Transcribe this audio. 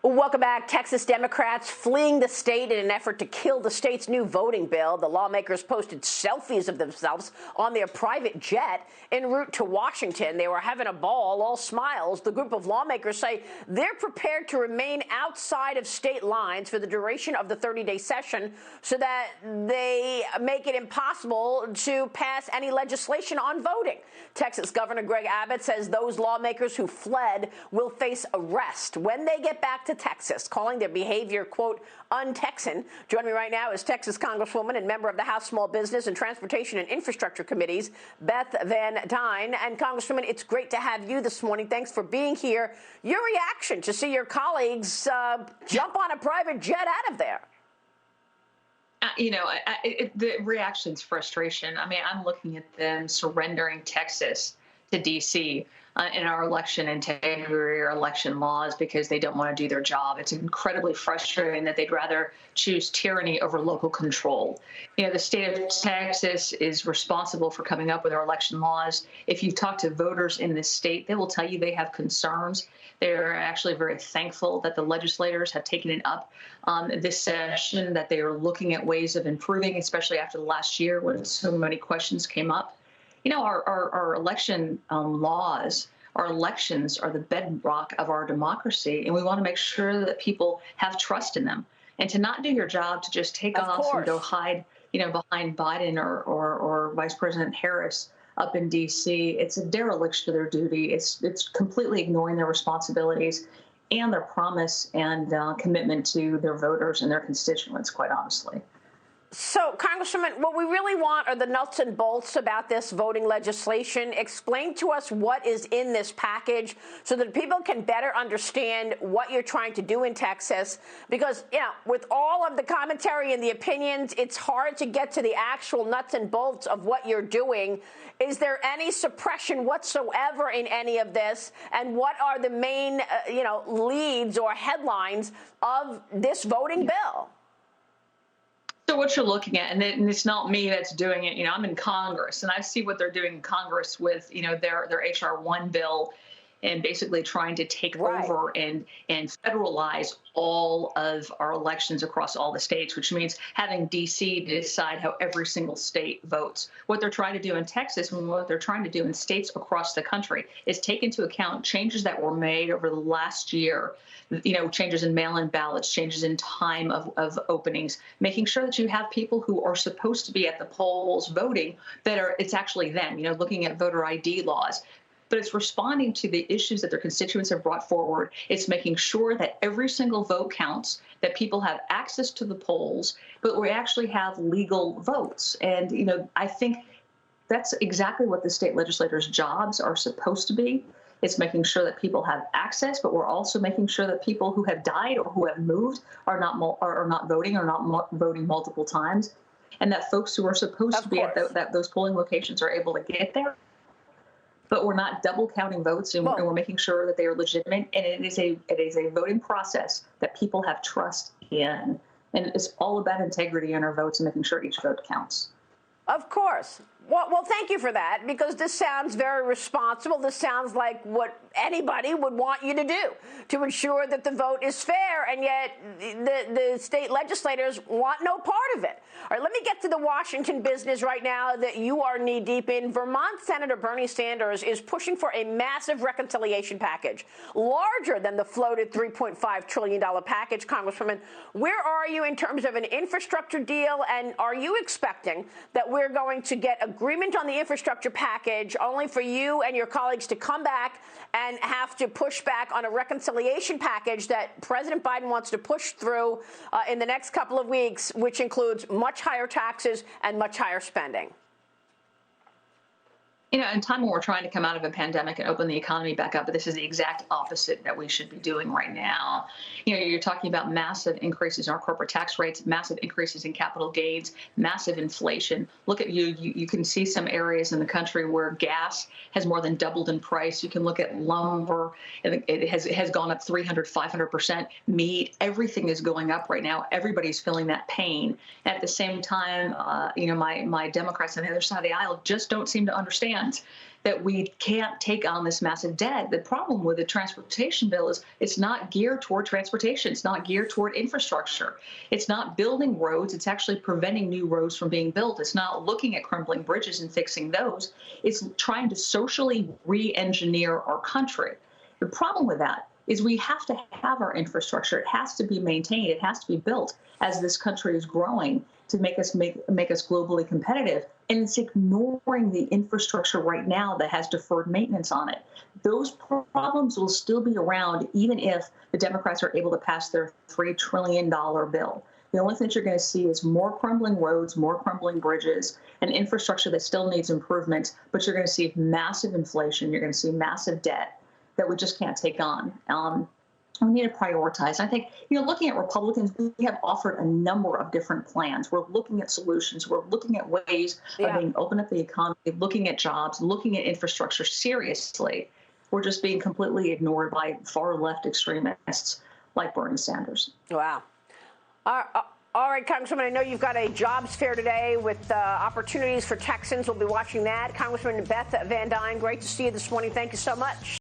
Welcome back. Texas Democrats fleeing the state in an effort to kill the state's new voting bill. The lawmakers posted selfies of themselves on their private jet en route to Washington. They were having a ball, all smiles. The group of lawmakers say they're prepared to remain outside of state lines for the duration of the 30-day session so that they make it impossible to pass any legislation on voting. Texas Governor Greg Abbott says those lawmakers who fled will face arrest when they get back to Texas, calling their behavior, quote, un-Texan. Joining me right now is Texas Congresswoman and member of the House Small Business and Transportation and Infrastructure Committees, Beth Van Duyne. And Congresswoman, it's great to have you this morning. Thanks for being here. Your reaction to see your colleagues jump on a private jet out of there? The reaction's frustration. I mean, I'm looking at them surrendering Texas to D.C. In our election integrity or election laws because they don't want to do their job. It's incredibly frustrating that they'd rather choose tyranny over local control. The state of Texas is responsible for coming up with our election laws. If you talk to voters in this state, they will tell you they have concerns. They're actually very thankful that the legislators have taken it up this session, that they are looking at ways of improving, especially after the last year when so many questions came up. Our election laws, our elections are the bedrock of our democracy, and we want to make sure that people have trust in them. And to not do your job, to just take off and go hide, behind Biden or Vice President Harris up in D.C., it's a dereliction of their duty. It's completely ignoring their responsibilities and their promise and commitment to their voters and their constituents, quite honestly. So, Congresswoman, what we really want are the nuts and bolts about this voting legislation. Explain to us what is in this package so that people can better understand what you're trying to do in Texas. Because, with all of the commentary and the opinions, it's hard to get to the actual nuts and bolts of what you're doing. Is there any suppression whatsoever in any of this? And what are the main, leads or headlines of this voting bill? So what you're looking at, and it's not me that's doing it, I'm in Congress, and I see what they're doing in Congress with, their H.R. 1 bill and basically trying to take over and federalize all of our elections across all the states, which means having D.C. to decide how every single state votes. What they're trying to do in Texas and what they're trying to do in states across the country is take into account changes that were made over the last year, changes in mail-in ballots, changes in time of openings, making sure that you have people who are supposed to be at the polls voting it's actually them, looking at voter ID laws. But it's responding to the issues that their constituents have brought forward. It's making sure that every single vote counts, that people have access to the polls, but we actually have legal votes. And, I think that's exactly what the state legislators' jobs are supposed to be. It's making sure that people have access, but we're also making sure that people who have died or who have moved are not voting or not voting multiple times, and that folks who are supposed to be at those polling locations are able to get there. But we're not double counting votes, and we're making sure that they are legitimate. And it is a voting process that people have trust in. And it's all about integrity in our votes and making sure each vote counts. Of course. Well, thank you for that, because this sounds very responsible. This sounds like what anybody would want you to do to ensure that the vote is fair, and yet the state legislators want no part of it. All right, let me get to the Washington business right now that you are knee-deep in. Vermont Senator Bernie Sanders is pushing for a massive reconciliation package, larger than the floated $3.5 trillion package. Congresswoman, where are you in terms of an infrastructure deal, and are you expecting that we're going to get agreement on the infrastructure package only for you and your colleagues to come back and have to push back on a reconciliation package that President Biden wants to push through in the next couple of weeks, which includes much higher taxes and much higher spending? In a time when we're trying to come out of a pandemic and open the economy back up, but this is the exact opposite that we should be doing right now. You're talking about massive increases in our corporate tax rates, massive increases in capital gains, massive inflation. Look at you can see some areas in the country where gas has more than doubled in price. You can look at lumber. It has gone up 300, 500%. Meat, everything is going up right now. Everybody's feeling that pain. At the same time, my Democrats on the other side of the aisle just don't seem to understand understand that we can't take on this massive debt. The problem with the transportation bill is it's not geared toward transportation. It's not geared toward infrastructure. It's not building roads. It's actually preventing new roads from being built. It's not looking at crumbling bridges and fixing those. It's trying to socially re-engineer our country. The problem with that is we have to have our infrastructure. It has to be maintained. It has to be built as this country is growing to make us globally competitive. And it's ignoring the infrastructure right now that has deferred maintenance on it. Those problems will still be around even if the Democrats are able to pass their $3 trillion bill. The only thing you're going to see is more crumbling roads, more crumbling bridges, and infrastructure that still needs improvement. But you're going to see massive inflation. You're going to see massive debt that we just can't take on. We need to prioritize. I think, looking at Republicans, we have offered a number of different plans. We're looking at solutions. We're looking at ways of being open up the economy, looking at jobs, looking at infrastructure seriously. We're just being completely ignored by far left extremists like Bernie Sanders. Wow. All right, Congresswoman, I know you've got a jobs fair today with opportunities for Texans. We'll be watching that. Congresswoman Beth Van Duyne, great to see you this morning. Thank you so much.